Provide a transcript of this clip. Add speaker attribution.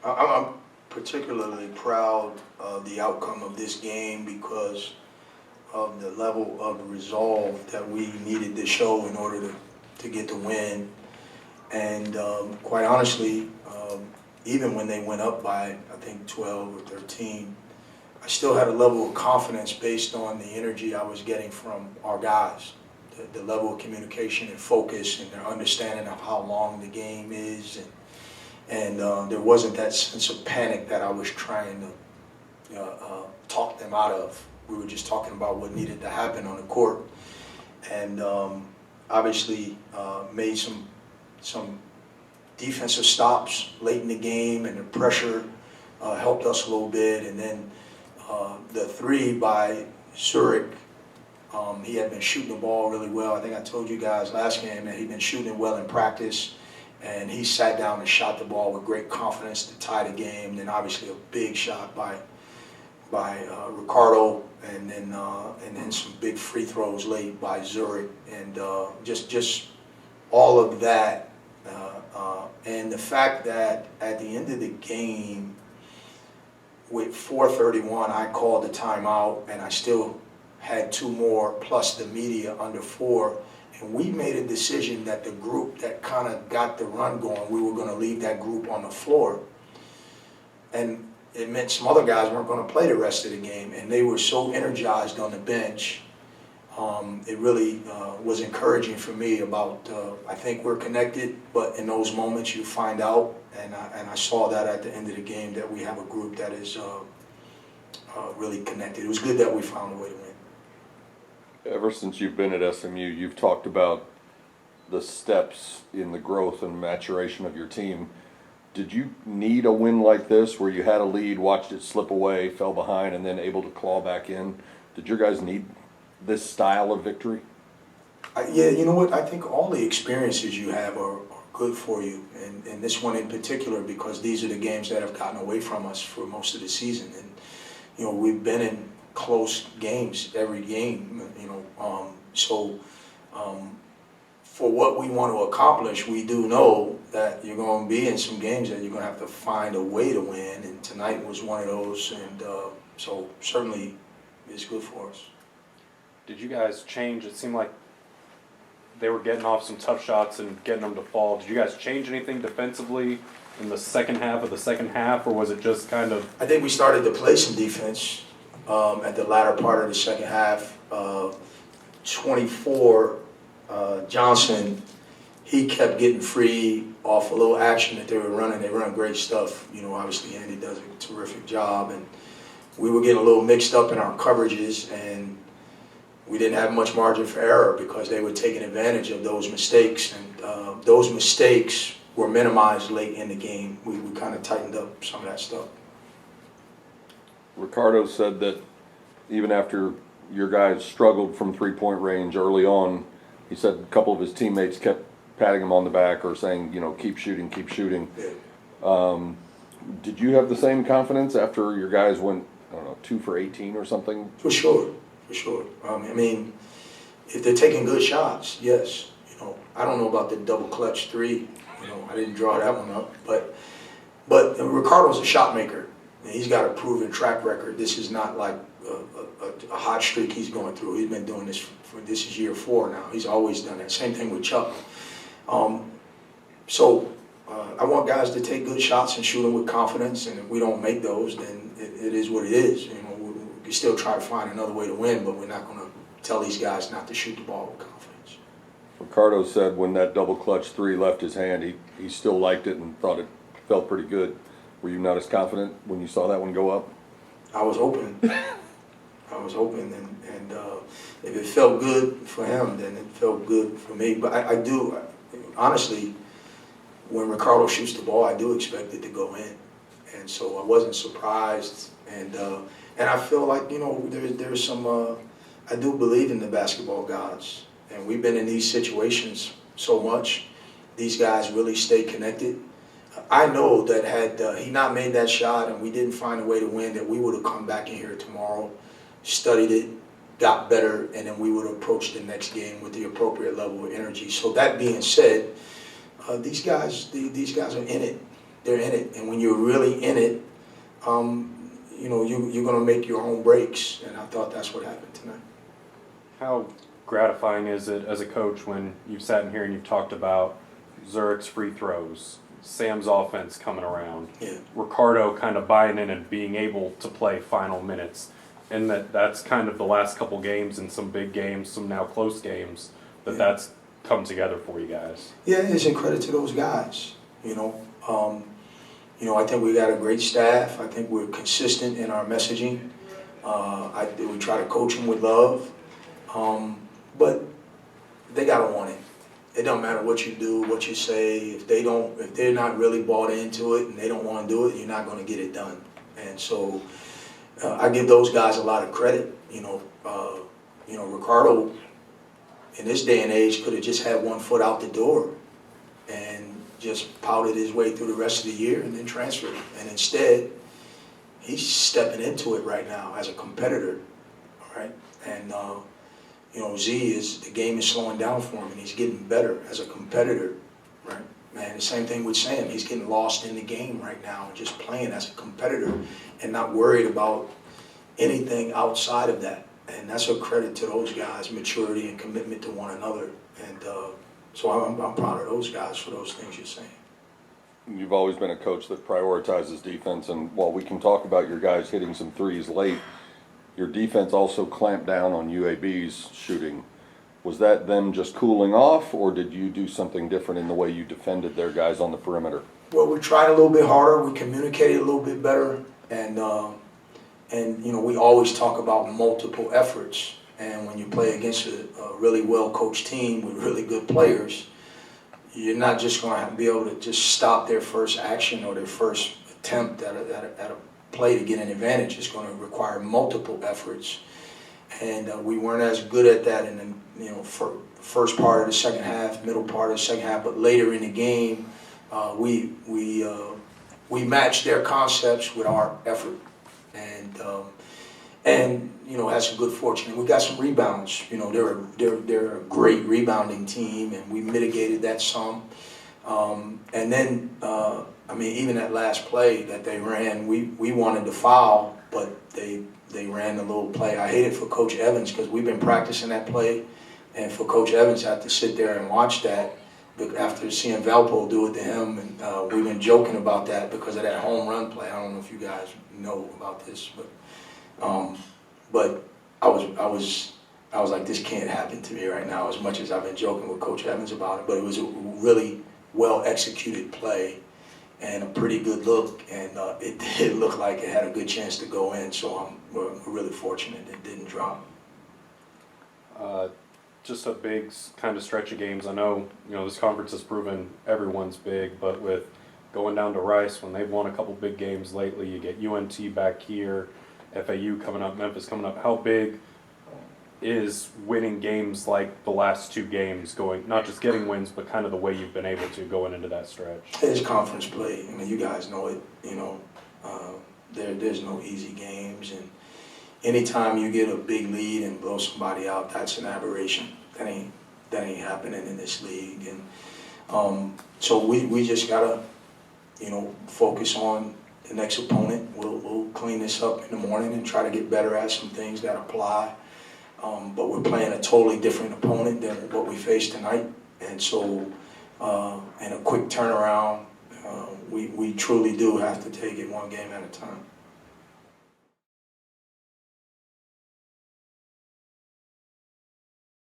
Speaker 1: I'm particularly proud of the outcome of this game because of the level of resolve that we needed to show in order to get the win. And quite honestly, even when they went up by, I think, 12 or 13, I still had a level of confidence based on the energy I was getting from our guys, the level of communication and focus and their understanding of how long the game is. And there wasn't that sense of panic that I was trying to talk them out of. We were just talking about what needed to happen on the court. And obviously made some defensive stops late in the game, and the pressure helped us a little bit. And then the three by Zurich, he had been shooting the ball really well. I think I told you guys last game that he'd been shooting it well in practice, and he sat down and shot the ball with great confidence to tie the game. And then obviously a big shot by Ricardo, and then some big free throws late by Zurich, and just all of that. And the fact that at the end of the game, with 4:31, I called the timeout, and I still had two more plus the media under 4, and we made a decision that the group that kind of got the run going, we were going to leave that group on the floor, and it meant some other guys weren't going to play the rest of the game, and they were so energized on the bench. It really was encouraging for me about, I think we're connected, but in those moments you find out, and I saw that at the end of the game, that we have a group that is really connected. It was good that we found a way to win.
Speaker 2: Ever since you've been at SMU, you've talked about the steps in the growth and maturation of your team. Did you need a win like this where you had a lead, watched it slip away, fell behind, and then able to claw back in? Did your guys need this style of victory?
Speaker 1: Yeah, you know what? I think all the experiences you have are good for you, and this one in particular, because these are the games that have gotten away from us for most of the season. And you know, we've been in close games every game. You know, for what we want to accomplish, we do know that you're going to be in some games that you're going to have to find a way to win, and tonight was one of those, and so certainly it's good for us.
Speaker 3: Did you guys change? It seemed like they were getting off some tough shots and getting them to fall. Did you guys change anything defensively in the second half of the second half, or was it just kind of?
Speaker 1: I think we started to play some defense at the latter part of the second half. 24, Johnson, he kept getting free off a little action that they were running. They run great stuff. You know, obviously Andy does a terrific job, and we were getting a little mixed up in our coverages, and we didn't have much margin for error because they were taking advantage of those mistakes, and those mistakes were minimized late in the game. We kind of tightened up some of that stuff.
Speaker 2: Ricardo said that even after your guys struggled from three-point range early on, he said a couple of his teammates kept patting him on the back or saying, you know, keep shooting, keep shooting.
Speaker 1: Yeah.
Speaker 2: Did you have the same confidence after your guys went, I don't know, 2 for 18 or something?
Speaker 1: For sure. For sure. I mean, if they're taking good shots, yes. You know, I don't know about the double clutch 3. You know, I didn't draw that one up, but Ricardo's a shot maker. And he's got a proven track record. This is not like a hot streak he's going through. He's been doing this this is year 4 now. He's always done that. Same thing with Chuck. So I want guys to take good shots and shoot them with confidence. And if we don't make those, then it is what it is. You know, we still try to find another way to win, but we're not going to tell these guys not to shoot the ball with confidence.
Speaker 2: Ricardo said when that double clutch 3 left his hand, he still liked it and thought it felt pretty good. Were you not as confident when you saw that one go up?
Speaker 1: I was hoping. And if it felt good for him, then it felt good for me. But I do, honestly, when Ricardo shoots the ball, I do expect it to go in. And so I wasn't surprised. And I feel like, you know, there's some, I do believe in the basketball gods. And we've been in these situations so much. These guys really stay connected. I know that had he not made that shot and we didn't find a way to win, that we would have come back in here tomorrow, studied it, got better, and then we would have approached the next game with the appropriate level of energy. So that being said, these guys are in it. they're in it. And when you're really in it, you're going to make your own breaks. And I thought that's what happened tonight.
Speaker 3: How gratifying is it as a coach when you've sat in here and you've talked about Zurich's free throws, Sam's offense coming around,
Speaker 1: Yeah.
Speaker 3: Ricardo kind of buying in and being able to play final minutes, and that's kind of the last couple games and some big games, some now close games, that's come together for you guys.
Speaker 1: Yeah, it's a credit to those guys. I think we got a great staff. I think we're consistent in our messaging. We try to coach them with love, but they gotta want it. It don't matter what you do, what you say. If they're not really bought into it and they don't want to do it, you're not going to get it done. And so, I give those guys a lot of credit. Ricardo, in this day and age, could have just had one foot out the door and just pouted his way through the rest of the year and then transferred. And instead, he's stepping into it right now as a competitor, all right? And the game is slowing down for him, and he's getting better as a competitor, right? Man, the same thing with Sam. He's getting lost in the game right now, just playing as a competitor and not worried about anything outside of that. And that's a credit to those guys, maturity and commitment to one another. And so I'm proud of those guys for those things you're saying.
Speaker 2: You've always been a coach that prioritizes defense, and while we can talk about your guys hitting some threes late, your defense also clamped down on UAB's shooting. Was that them just cooling off, or did you do something different in the way you defended their guys on the perimeter?
Speaker 1: Well, we tried a little bit harder. We communicated a little bit better, and we always talk about multiple efforts. And when you play against a really well-coached team with really good players, you're not just going to be able to just stop their first action or their first attempt at a play to get an advantage. It's going to require multiple efforts, and we weren't as good at that in the first part of the second half, middle part of the second half. But later in the game, we matched their concepts with our effort, and had some good fortune. And we got some rebounds. They're a great rebounding team, and we mitigated that some. And then, even that last play that they ran, we wanted to foul, but they ran the little play. I hate it for Coach Evans because we've been practicing that play, and for Coach Evans to have to sit there and watch that after seeing Valpo do it to him, and we've been joking about that because of that home run play. I don't know if you guys know about this, but I was like, this can't happen to me right now, as much as I've been joking with Coach Evans about it. But it was a really well executed play and a pretty good look, and it did look like it had a good chance to go in. So we're really fortunate it didn't drop.
Speaker 3: Just a big kind of stretch of games. I know this conference has proven everyone's big, but with going down to Rice, when they've won a couple big games lately, you get UNT back here, FAU coming up, Memphis coming up. How big is winning games like the last two games, going not just getting wins, but kind of the way you've been able to going into that stretch?
Speaker 1: It's conference play. You guys know it. There's no easy games, and anytime you get a big lead and blow somebody out, that's an aberration. That ain't happening in this league. And so we just gotta focus on the next opponent. We'll clean this up in the morning and try to get better at some things that apply. But we're playing a totally different opponent than what we faced tonight, and so in a quick turnaround, we truly do have to take it one game at a time.